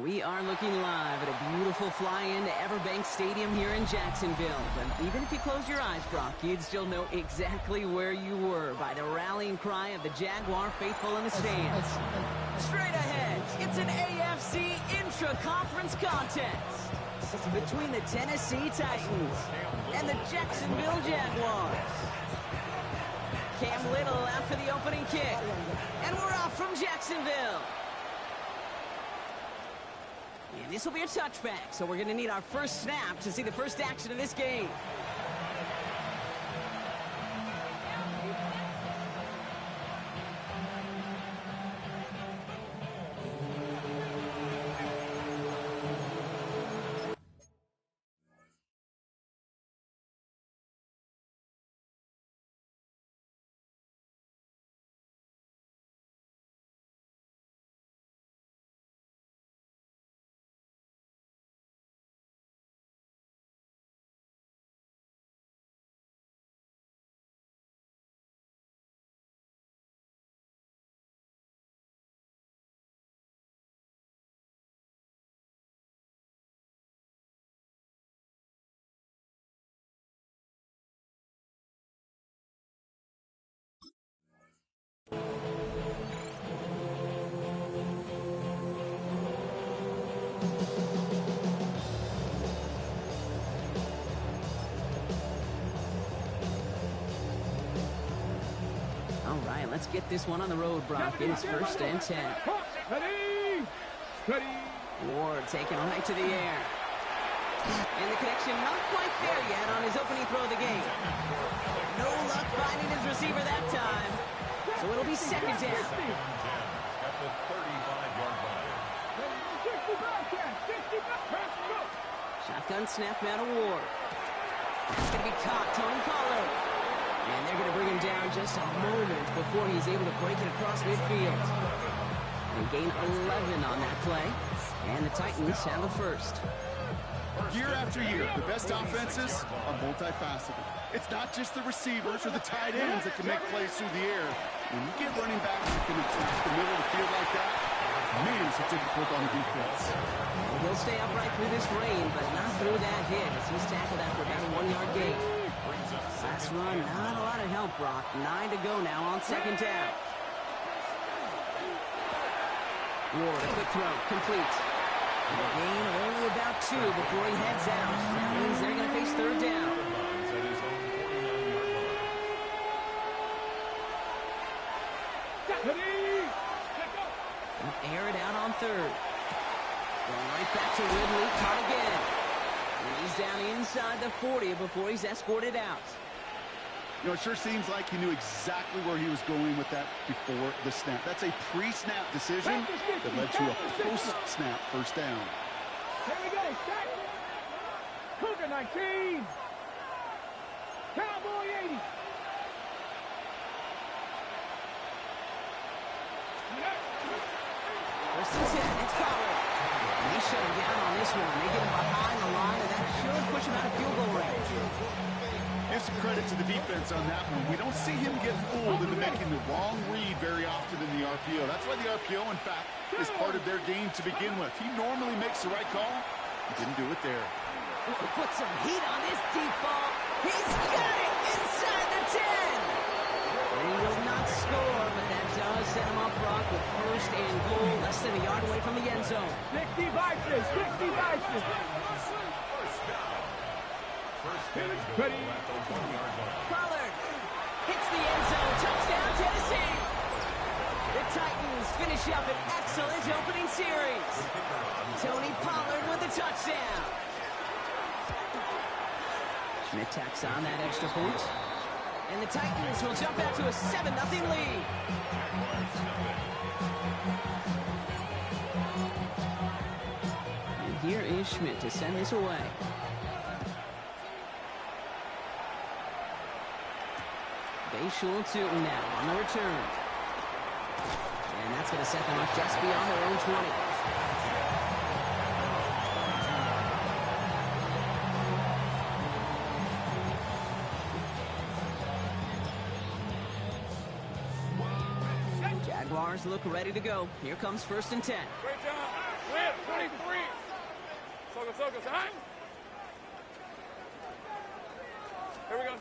We are looking live at a beautiful fly-in to Everbank Stadium here in Jacksonville. But even if you close your eyes, Brock, you'd still know exactly where you were by the rallying cry of the Jaguar faithful in the stands. Straight ahead, it's an AFC intra-conference contest between the Tennessee Titans and the Jacksonville Jaguars. Cam Little after the opening kick, and we're off from Jacksonville. And this will be a touchback, so we're going to need our first snap to see the first action of this game. All right, let's get this one on the road, Brock. It is 1st and 10. Ward taking right to the air. And the connection not quite there yet on his opening throw of the game. No luck finding his receiver that time. So it'll be 2nd down. At the 35-yard line. Shotgun snap now to Ward. That's going to be caught. Tony Pollard. And they're going to bring him down just a moment before he's able to break it across midfield. They gain 11 on that play. And the Titans have the first. Year after year, the best offenses are multifaceted. It's not just the receivers or the tight ends that can make plays through the air. When you get running backs that can attack the middle of the field like that, man, it's difficult on the defense. He'll stay upright through this rain, but not through that hit as he's tackled after about a 1-yard gain. Last run, not a lot of help, Brock. 9 to go now on 2nd down. Ward, a quick throw, complete. And a gain of only about 2 before he heads out. That means they're going to face 3rd down. They'll air it out on 3rd. Going right back to Ridley, caught again. And he's down inside the 40 before he's escorted out. You know, it sure seems like he knew exactly where he was going with that before the snap. That's a pre-snap decision that led to a post-snap 1st down. Here we go, set. Cougar 19. Cowboy 80. First and 10, it's Pollard. And they shut him down on this one. They get him behind the line, and that should push him out of field goal range. Give some credit to the defense on that one. We don't see him get fooled into making the wrong read very often in the RPO. That's why the RPO, in fact, is part of their game to begin with. He normally makes the right call. He didn't do it there. Put some heat on this deep ball. He's got it inside the 10. And he will not score, but that does set him up, Brock, with 1st and goal, less than a yard away from the end zone. 60 Vikings, 60 Vikings. Pollard hits the end zone. Touchdown, Tennessee. The Titans finish up an excellent opening series. Tony Pollard with the touchdown. Schmidt tacks on that extra point. And the Titans will jump out to a 7-0 lead. And here is Schmidt to send this away. Bayshul Tootin now on the return. And that's going to set them up just beyond their own 20. Jaguars look ready to go. Here comes 1st and 10. Great job. Red, 23. Soka, side. Here we go.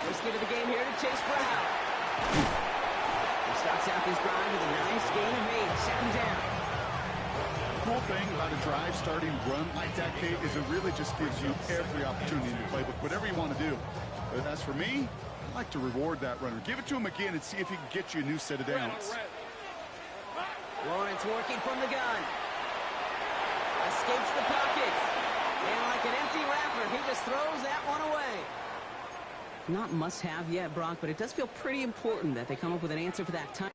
First get of the game here to Chase Brown. He starts out this drive with a nice gain of 8, second down. The cool thing about a drive starting run like that, Kate, is it really just gives you every opportunity to play whatever you want to do. But as for me, I like to reward that runner. Give it to him again and see if he can get you a new set of downs. Lawrence working from the gun. Escapes the pocket. And like an empty wrapper, he just throws that one away. Not must-have yet, Brock, but it does feel pretty important that they come up with an answer for that time.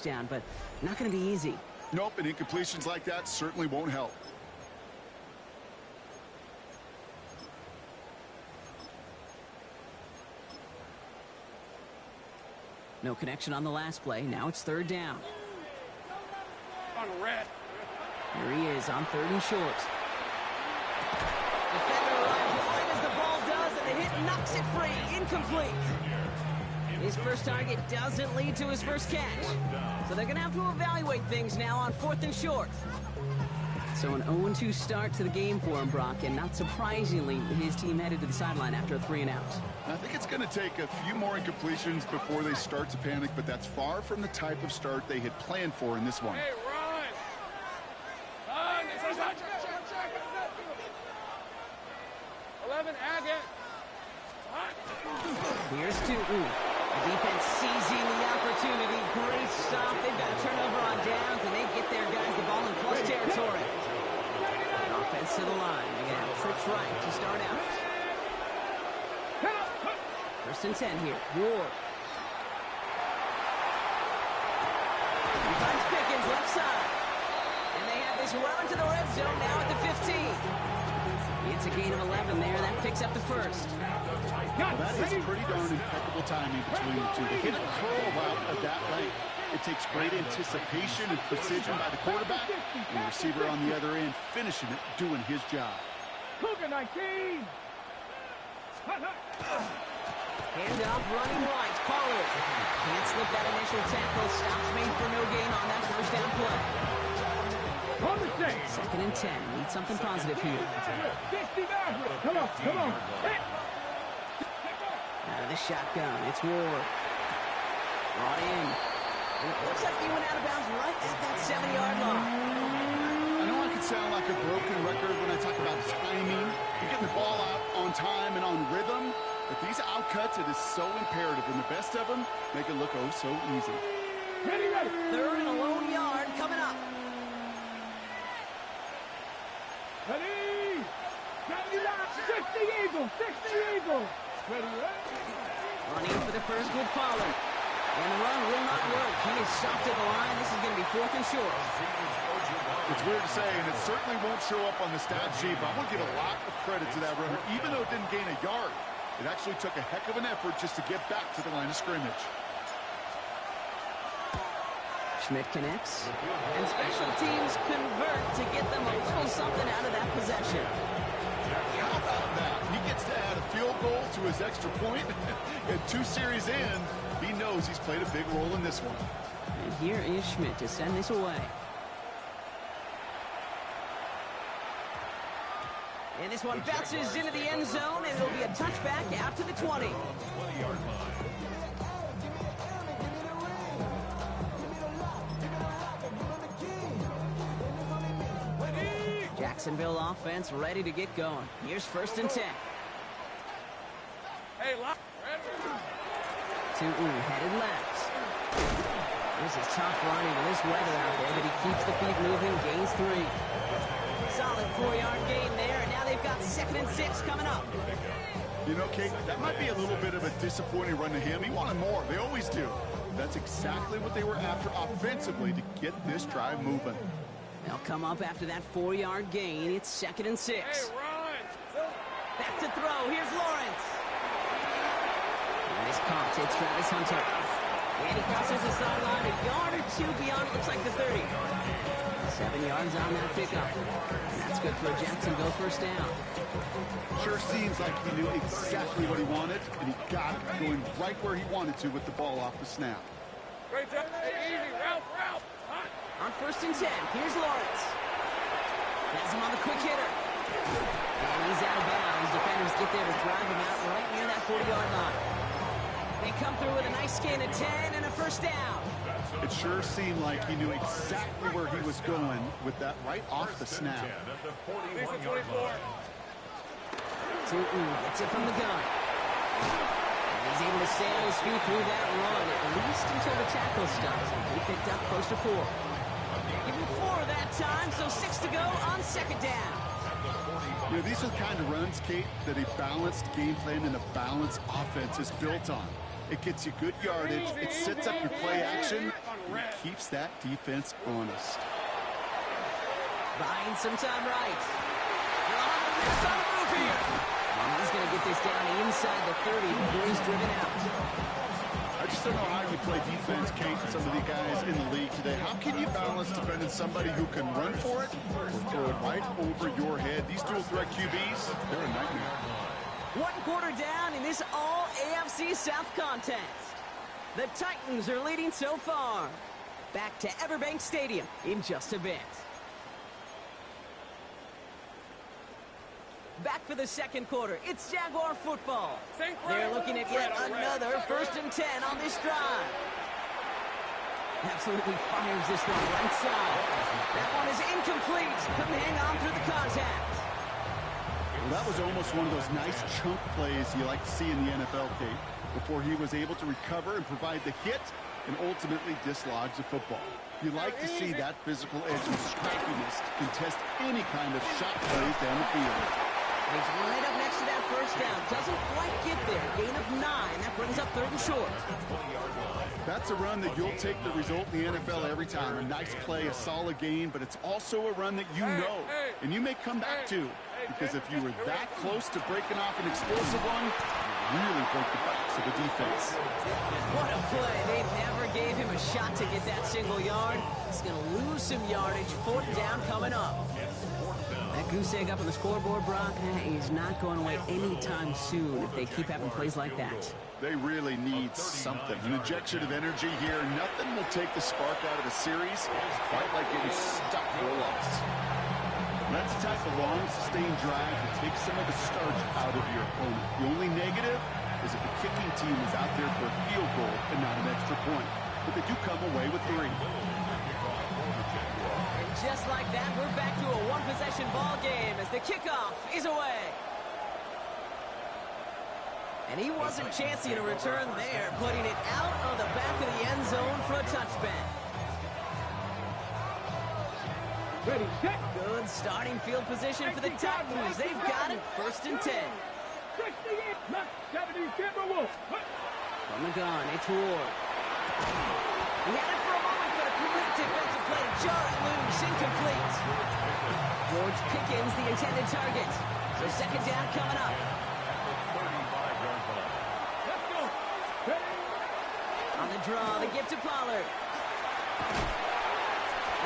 Down, but not going to be easy. Nope, and incompletions like that certainly won't help. No connection on the last play. Now it's third down. On red. Here he is on third and short. Defender arrives right as the ball does, and the hit knocks it free. Incomplete. His first target doesn't lead to his first catch. So they're going to have to evaluate things now on fourth and short. So an 0-2 start to the game for him, Brock, and not surprisingly, his team headed to the sideline after a 3-and-out. I think it's going to take a few more incompletions before they start to panic, but that's far from the type of start they had planned for in this one. Hey, run. Run. Check. 11, Agate. Here's Tootin. The defense seizing the opportunity. Great stop. They've got a turnover on downs, and they get their guys the ball in plus territory. And offense to the line. They're going to have trips right to start out. First and 10 here. Ward. He finds Pickens left side. And they have this well into the red zone now at the 15. It's a gain of 11 there. That picks up the first. Well, that is pretty darn impeccable timing between the two. To hit a curl route of that length, it takes great anticipation and precision by the quarterback, and the receiver on the other end finishing it, doing his job. Cougar 19. Handoff running right. Pollard can't slip that initial tackle. Stops made for no gain on that first down play. On the same. Second and 10. Need something positive here. 69. Come on. Hey. Out of the shotgun, it's Ward. Brought in. And it looks like he went out of bounds right at that 70-yard line. I know I can sound like a broken record when I talk about timing and getting the ball out on time and on rhythm, but these outcuts, it is so imperative, and the best of them make it look oh so easy. Ready. Third and a lone yard coming up. Ready. 60 Eagles. Ready. Running for the first with Pollard. And the run will not work. He is stopped at the line. This is going to be fourth and short. It's weird to say, and it certainly won't show up on the stat sheet, but I want to give a lot of credit to that runner. Even though it didn't gain a yard, it actually took a heck of an effort just to get back to the line of scrimmage. Schmidt connects. And special teams convert to get them a little something out of that possession. How about that? He gets to add a field goal to his extra point. And 2 series in, he knows he's played a big role in this one. And here is Schmidt to send this away. And this one bounces into the end zone, and it'll be a touchback out to the 20. 20-yard line. Jacksonville offense ready to get going. Here's first and 10. Hey, lock. Tootin headed left. This is tough running with this weather out there, but he keeps the feet moving, gains 3. Solid 4-yard gain there, and now they they've got 2nd and 6 coming up. You know, Kate, that might be a little bit of a disappointing run to him. He wanted more. They always do. That's exactly what they were after offensively to get this drive moving. They'll come up after that 4-yard gain. It's 2nd and 6. Hey, Ron! Back to throw. Here's Lawrence. And it's caught. It's Travis Hunter. And he crosses the sideline a yard or two beyond, it looks like the 30. 7 yards on that pickup. And that's good for a Jacksonville first down. Sure seems like he knew exactly what he wanted, and he got it going right where he wanted to with the ball off the snap. Great job. Hey, easy. Ralph. On 1st and 10, here's Lawrence. Has him on the quick hitter. And he's out of bounds. Defenders get there to drive him out right near that 40-yard line. They come through with a nice gain of 10 and a first down. It sure seemed like he knew exactly where he was going with that right off the snap. Tootin gets it from the gun. And he's able to stay on his feet through that run, at least until the tackle stops. He picked up close to 4. Give him 4 that time, so 6 to go on 2nd down. You know, these are the kind of runs, Kate, that a balanced game plan and a balanced offense is built on. It gets you good yardage, it sets up your play action, and it keeps that defense honest. Buying some time right. It's on the move here. And he's going to get this down inside the 30 before he's driven out. I just don't know how you play defense, Kate, and some of the guys in the league today. How can you balance defending somebody who can run for it or throw it right over your head? These dual threat QBs, they're a nightmare. 1 quarter down in this all-AFC South contest. The Titans are leading so far. Back to Everbank Stadium in just a bit. Back for the 2nd quarter. It's Jaguar football. They're looking at yet another 1st and 10 on this drive. Absolutely fires this one right side. That one is incomplete. Couldn't hang on through the contact. Well, that was almost one of those nice chunk plays you like to see in the NFL, Kate, before he was able to recover and provide the hit and ultimately dislodge the football. You like to see that physical edge and scrappiness to contest any kind of shot plays down the field. He's right up next to that first down. Doesn't quite get there. Gain of 9. That brings up 3rd and short. That's a run that you'll take the result in the NFL every time. A nice play, a solid gain, but it's also a run that you know and you may come back to, because if you were that close to breaking off an explosive one, you really broke the backs of the defense. What a play. They never gave him a shot to get that single yard. He's going to lose some yardage. 4th down coming up. That goose egg up on the scoreboard, Brock, he's not going away anytime soon if they keep having plays like that. They really need something. An injection of energy here. Nothing will take the spark out of a series quite like getting stuck for a loss. That's the type of long, sustained drive that takes some of the starch out of your opponent. The only negative is if the kicking team is out there for a field goal and not an extra point. But they do come away with 3. And just like that, we're back to a one-possession ball game as the kickoff is away. And he wasn't chancing a return there, putting it out on the back of the end zone for a touchback. Ready, set. Good starting field position for the Titans. They've got it, 1st and 10. 68, not 70, Timberwolves. From the gun, it's Ward. He had it for a moment, but a great defensive play to jar it loose, incomplete. George Pickens, the intended target. So 2nd down coming up. Let's go. Ready. On the draw, the gift to Pollard.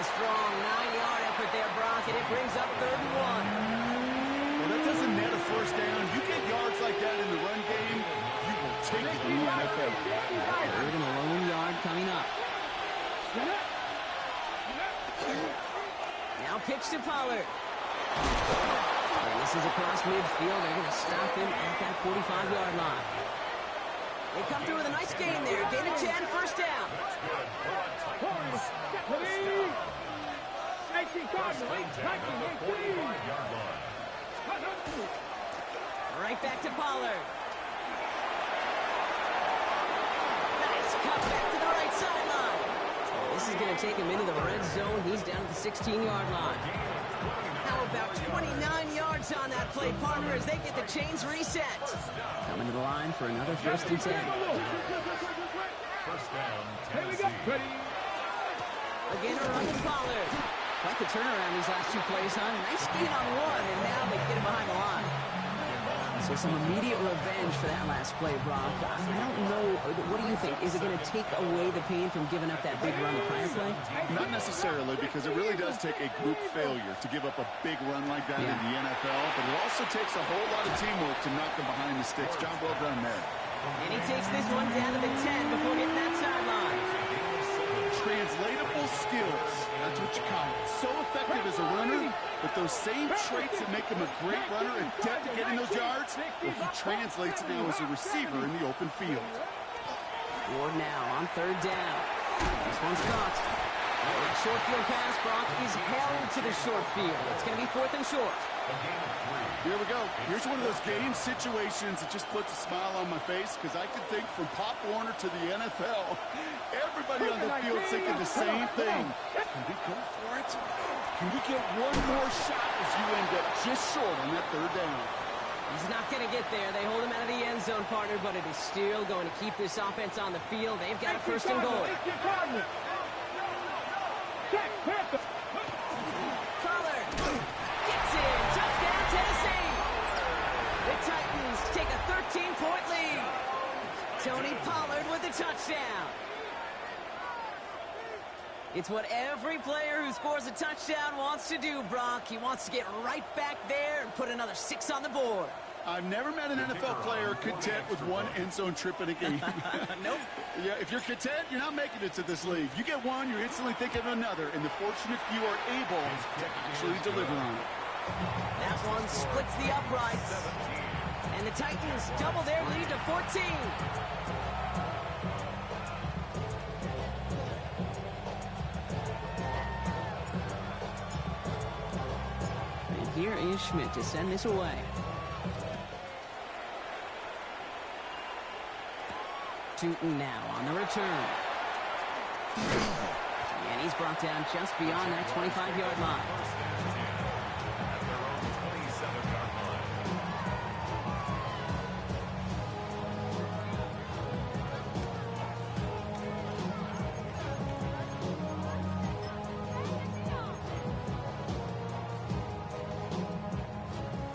A strong 9-yard effort there, Brock, and it brings up 3rd and 1. Well, that doesn't net a first down. You get yards like that in the run game, you will take it in the NFL. 3rd and a lone yard coming up. Now pitch to Pollard. And this is across midfield. They're going to stop him at that 45-yard line. They come through with a nice gain there. Gain of 10, 1st down. Right back to Pollard. Nice cut back to the right sideline. This is going to take him into the red zone. He's down at the 16-yard line. How about 29 yards on that play, Parker, as they get the chains reset. Coming to the line for another 1st and 10. First down, Here we go. Ready. Again, a run to Pollard. Quite the turnaround these last 2 plays, huh? Nice gain on 1, and now they get him behind the line. So some immediate revenge for that last play, Brock. I don't know. What do you think? Is it going to take away the pain from giving up that big run the prior play? Not necessarily, because it really does take a group failure to give up a big run like that in the NFL, but it also takes a whole lot of teamwork to knock them behind the sticks. Job well done there. And he takes this one down to the 10 before hitting that sideline. Translatable skills. That's what you call it. So effective as a runner, but those same traits that make him a great runner, adept at getting those yards, well, he translates it now as a receiver in the open field. Ward now on 3rd down. This one's caught. That short field pass, Brock, is held to the short field. It's going to be 4th and short. Here we go. Here's one of those game situations that just puts a smile on my face, because I can think from Pop Warner to the NFL, everybody on the field thinking the same thing. Can we go for it? Can we get one more shot as you end up just short on that 3rd down? He's not going to get there. They hold him out of the end zone, partner, but it is still going to keep this offense on the field. They've got a 1st and goal. Pollard gets in. Touchdown, Tennessee. The Titans take a 13-point lead. Tony Pollard with the touchdown. It's what every player who scores a touchdown wants to do, Brock. He wants to get right back there and put another 6 on the board. I've never met an NFL player content with one end zone trip in a game. Nope. Yeah, if you're content, you're not making it to this league. You get one, you're instantly thinking of another, and the fortunate few are able to actually deliver on it. That one splits the uprights. And the Titans double their lead to 14. And here is Schmidt to send this away. Tootin now on the return. And he's brought down just beyond that 25-yard line.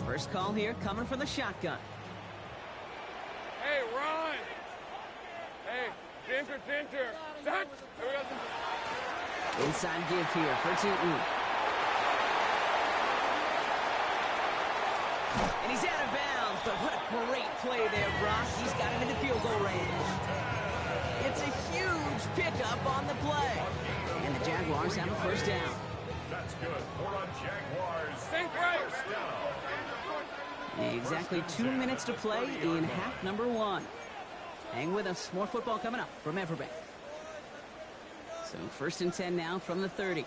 First call here coming from the shotgun. Hey, Ron. Hey, Ginger. That. Here we go. Inside give here for Tootin. And he's out of bounds, but what a great play there, Brock. He's got him in the field goal range. It's a huge pickup on the play. And the Jaguars have a 1st down. That's good. 4 on Jaguars. Think right. First down. Exactly 2 minutes to play in half number 1. Hang with us. More football coming up from Everbank. So 1st and 10 now from the 30.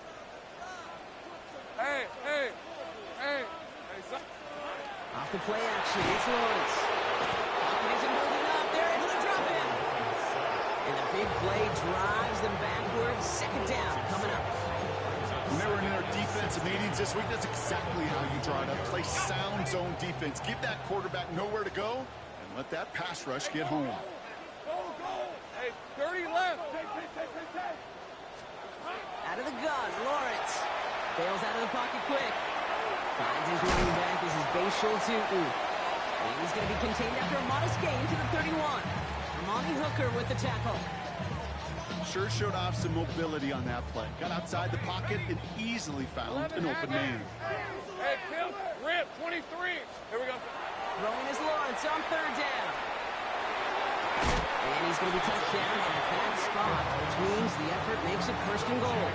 Hey. Off the play action, it's Lawrence. Pocket isn't holding up. They're able to drop him. And the big play drives them backwards. 2nd down coming up. When they were in their defensive meetings this week, that's exactly how you draw it up. Play sound zone defense. Give that quarterback nowhere to go, and let that pass rush get home. Go. Hey, 30 left. Out of the gun, Lawrence. Bails out of the pocket quick. Finds his running back. This is Bashal Tootin. And he's going to be contained after a modest gain to the 31. Amani Hooker with the tackle. Sure showed off some mobility on that play. Got outside the pocket and easily found an open man. Hey, Kim, rip, 23. Here we go. Throwing is Lawrence on 3rd down. And he's going to be touched down at that spot, which means the effort makes it 1st and goal.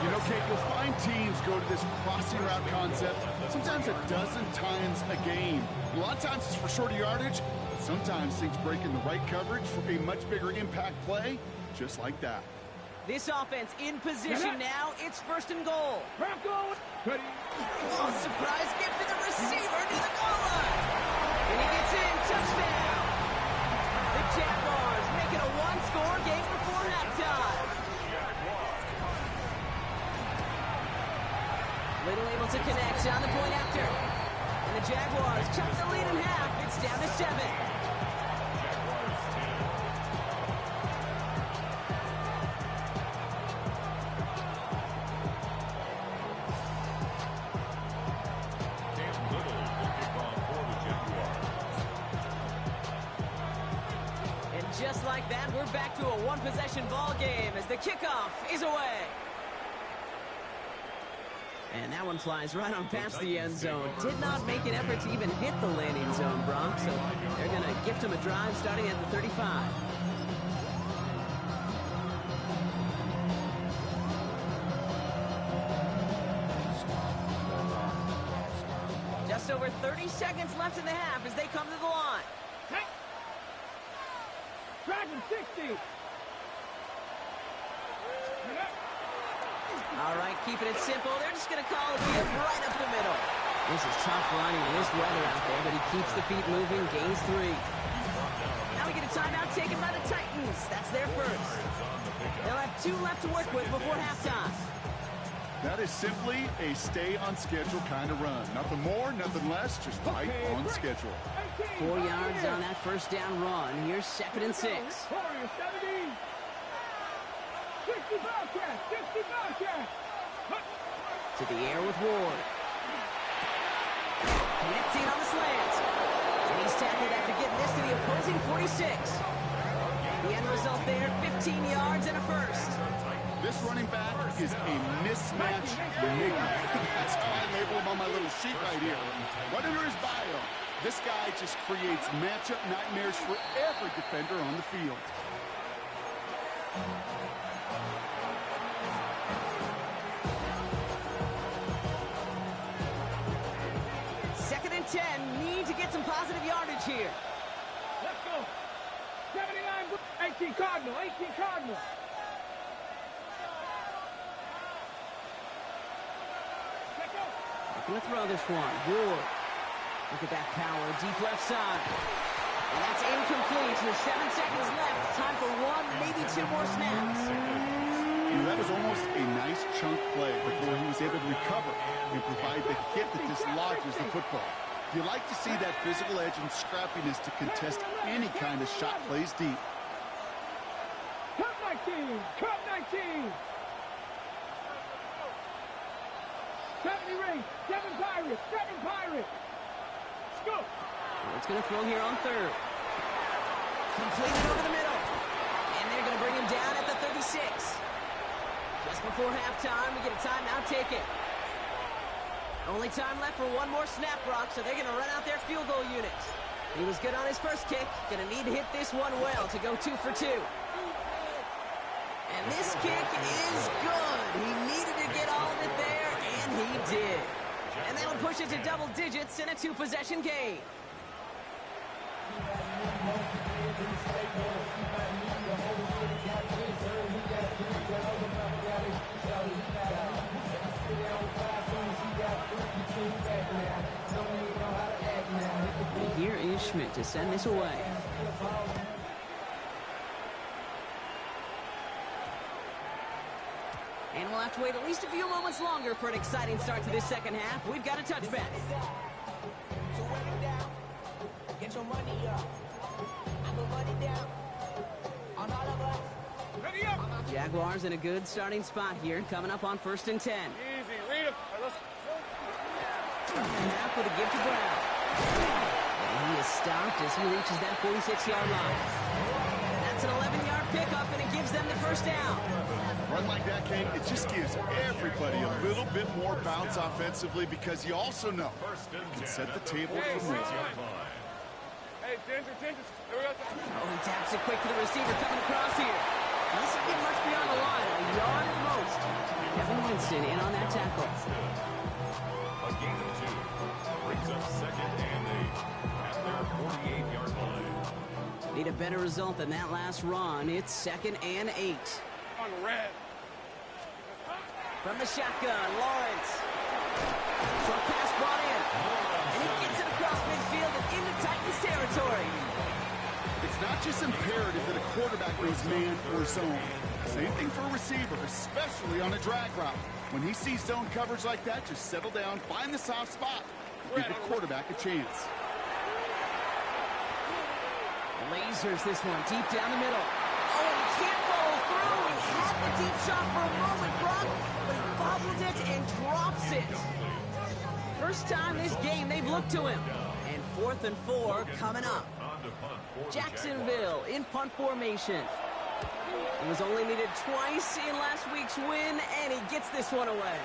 You know, Kate, you'll find teams go to this crossing route concept sometimes a dozen times a game. A lot of times it's for shorter yardage, but sometimes things break in the right coverage for a much bigger impact play, just like that. This offense in position now. It's 1st and goal. Ready. Oh, surprise gift to the receiver near the goal line. And he gets in. Touchdown. The Jaguars make it a 1-score game before halftime. Little able to connect on the point after. And the Jaguars cut the lead in half. It's down to 7. And just like that, we're back to a one-possession ball game as the kickoff is away. And that one flies right on past the end zone. Did not make an effort to even hit the landing zone, Brock. So they're going to gift him a drive starting at the 35. Just over 30 seconds left in the half as they come to the line. Dragon 60. All right, keeping it simple. They're just going to call a gift right up the middle. This is tough running in this weather out there, but he keeps the feet moving, gains 3. Now we get a timeout taken by the Titans. That's their first. They'll have 2 left to work with before halftime. That is simply a stay-on-schedule kind of run. Nothing more, nothing less, just right on schedule. 4 yards on that first down run. Here's 2nd and 6. To the air with Ward. Connecting on the slant. And he's tackled after getting this to the opposing 46. The end result there, 15 yards and a first. This running back is a mismatch nigger. That's how I label him on my little sheet right here. Right under his bio, this guy just creates matchup nightmares for every defender on the field. Second and 10, need to get some positive yardage here. Let's go. 79, 18 Cardinal, 18 Cardinal. Looking to throw this one. Ward. Look at that power, deep left side. And that's incomplete. There's 7 seconds left. Time for 1, maybe 2 more snaps. That was almost a nice chunk play before he was able to recover and provide the hit that dislodges the football. You like to see that physical edge and scrappiness to contest any kind of shot plays deep. Cut 19, cut 19. 70 rings, 7 Pirates, 7 Pirates. Let's go. It's going to throw here on 3rd. Completed over the middle. And they're going to bring him down at the 36. Just before halftime, we get a timeout taken. Only time left for 1 more snap, Brock, so they're going to run out their field goal unit. He was good on his first kick. Going to need to hit this one well to go 2 for 2. And this kick is good. He needed to get all of it there, and he did. And that'll push it to double digits in a 2-possession game. And here is Schmidt to send this away. And we'll have to wait at least a few moments longer for an exciting start to this second half. We've got a touchback. So run it down. Get your money up. I put money down on all of us. Ready up. Jaguars in a good starting spot here, coming up on 1st and 10. Easy, read him. Starting the half with a give to Brown. And he is stopped as he reaches that 46-yard line. That's an 11-yard pickup, and it gives them the first down. Run like that, Kane, it just gives everybody a little bit more bounce offensively because you also know you can set the table for more. Hey, Ginger. Here we go. Oh, he taps it quick to the receiver coming across here. Doesn't get much beyond the line, a yard at most. Kevin Winston in on that tackle. A gain of 2 brings up 2nd and 8 at their 48-yard line. Need a better result than that last run. It's 2nd and 8. On red. From the shotgun, Lawrence. Short pass brought in. And he gets it across midfield and into Titans territory. It's not just imperative that a quarterback goes man or zone. Same thing for a receiver, especially on a drag route. When he sees zone coverage like that, just settle down, find the soft spot, give the quarterback a chance. Lasers this one deep down the middle. Oh, and he can't follow through. He had the deep shot for a moment, Brock, but he bobbled it and drops it. First time this game they've looked to him. And 4th and 4 coming up. Jacksonville in punt formation. He was only needed twice in last week's win, and he gets this one away.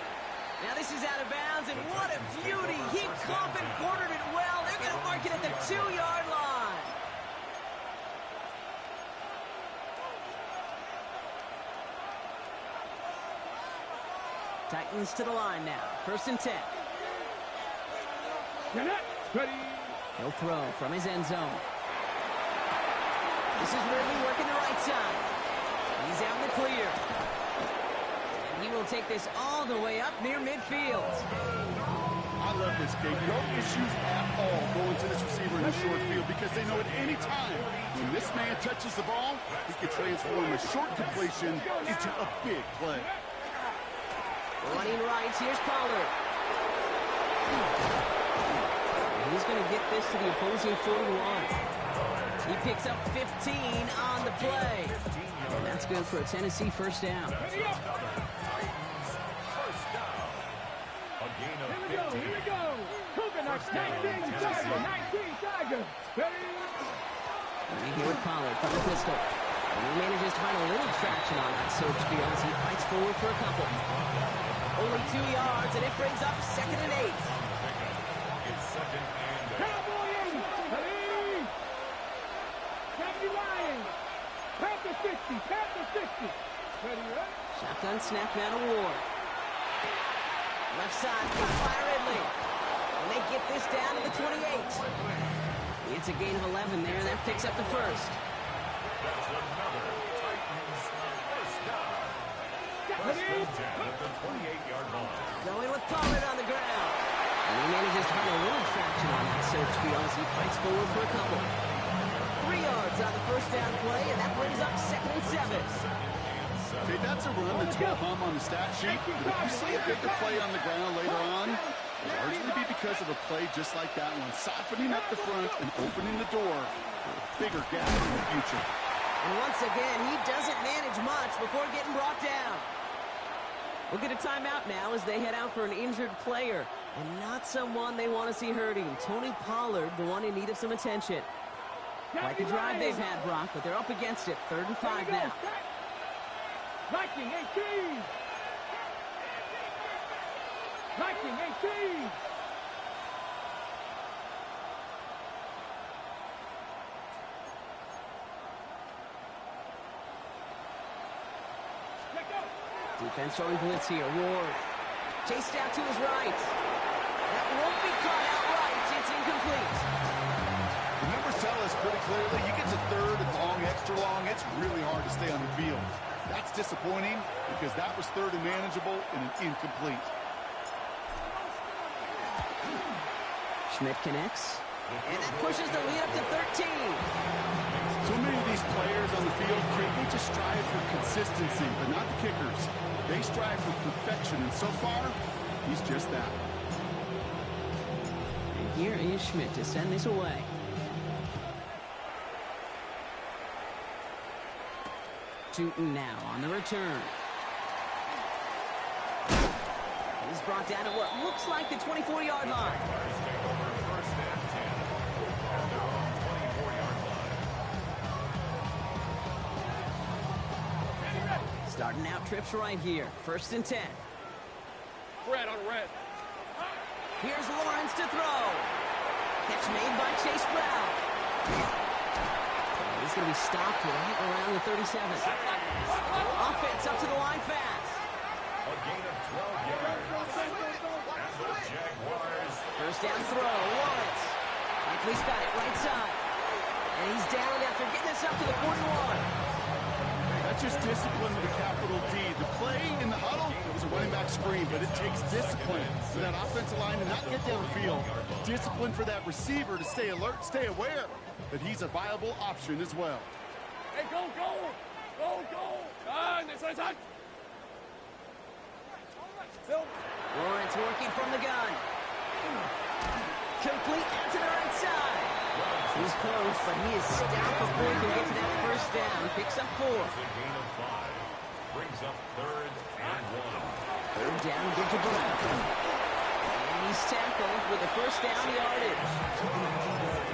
Now this is out of bounds, and what a beauty. He caught and cornered it well. They're going to mark it at the 2-yard line. Titans to the line now. 1st and 10. He'll throw from his end zone. This is Ridley working the right side. He's out in the clear. And he will take this all the way up near midfield. I love this kid. No issues at all going to this receiver in the short field because they know at any time when this man touches the ball, he can transform a short completion into a big play. Running right, here's Pollard. He's going to get this to the opposing 41. He picks up 15 on the play. And that's good for a Tennessee first down. Here we go. Coconuts, 19 Tigers. Here with Pollard from the pistol. And he manages to find a little traction on that search field as he fights forward for a couple. Only 2 yards, and it brings up 2nd and 8. It's 2nd and 8. Cowboy 80. Cowboy Lions. Panther 60. Shotgun snap now to Ward. Left side, cut by Ridley. And they get this down to the 28. It's a gain of 11 there, and that picks up the first. That's another Titans first down. First and 10 at the 28-yard line. Going with Pollard on the ground. And he manages to find a little traction on that search field as he fights forward for a couple. 3 yards on the first down play, and that brings up 2nd and 7. Okay, that's a run that's going to hum on the stat sheet, but if you see a bigger play on the ground later on, it'll largely be because of a play just like that one, softening up the front and opening the door for a bigger gap in the future. And once again, he doesn't manage much before getting brought down. We'll get a timeout now as they head out for an injured player, and not someone they want to see hurting. Tony Pollard, the one in need of some attention. Quite the drive they've had, Brock, but they're up against it. 3rd and 5 now. Viking 18. Viking 18. Defense showing blitz here. Ward chased out to his right. That won't be caught outright. It's incomplete. The numbers tell us pretty clearly, you get to 3rd and long, extra long, it's really hard to stay on the field. That's disappointing because that was 3rd and manageable and an incomplete. Schmidt connects, and that pushes the lead up to 13. So many of these players on the field, they just strive for consistency, but not the kickers. They strive for perfection, and so far, he's just that. And here is Schmidt to send this away. Tootin now on the return. He's brought down at what looks like the 24-yard line. First and 10 at their own 24-yard line. Starting out trips right here. 1st and 10. Red on red. Here's Lawrence to throw. Catch made by Chase Brown. He's going to be stopped right around the 37. Offense up to the line fast. A gain of 12 yards. And the Jaguars. First down throw. Lawrence. Likely's got it right side. And he's down after getting this up to the 41. That's just discipline with a capital D. The play in the huddle was a running back screen, but it takes discipline for that offensive line to not get downfield. Discipline for that receiver to stay alert, stay aware that he's a viable option as well. Hey, go, go. Go, go. Ah, next side. Phil. Lawrence working from the gun. Complete out to the right side. He's close, but he is stout before he can get to that first down. Picks up 4. It's a gain of 5. Brings up 3rd and 1. Third down, good to Brown. And he's tackled with a first down yardage.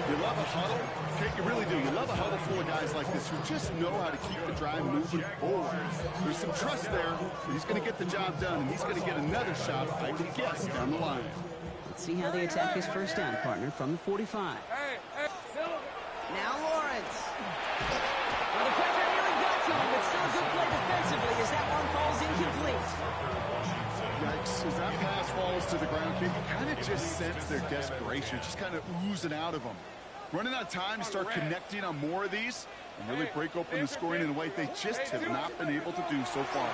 You love a huddle? Okay, you really do. You love a huddle full of guys like this who just know how to keep the drive moving forward. There's some trust there. He's going to get the job done, and he's going to get another shot, I would guess, down the line. Let's see how they attack his first down, partner, from the 45. Hey, Phil. Now Lawrence. Well, the pressure nearly got to him, but still a good play defensively as that one falls incomplete. Yikes, as that pass falls to the ground, you kind of just sense their desperation, just kind of oozing out of them. Running out of time to start connecting on more of these and really break open the scoring in a way they just have not been able to do so far.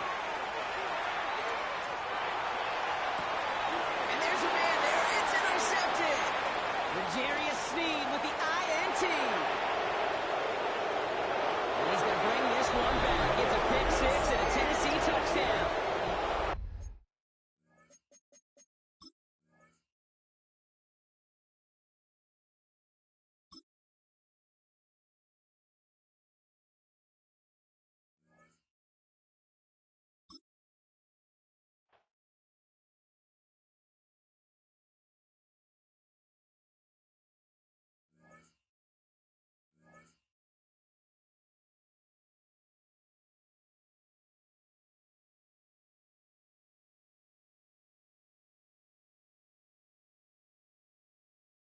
And there's a man there. It's intercepted. L'Jarius Sneed with the INT. And he's going to bring this one back. It's a pick 6 and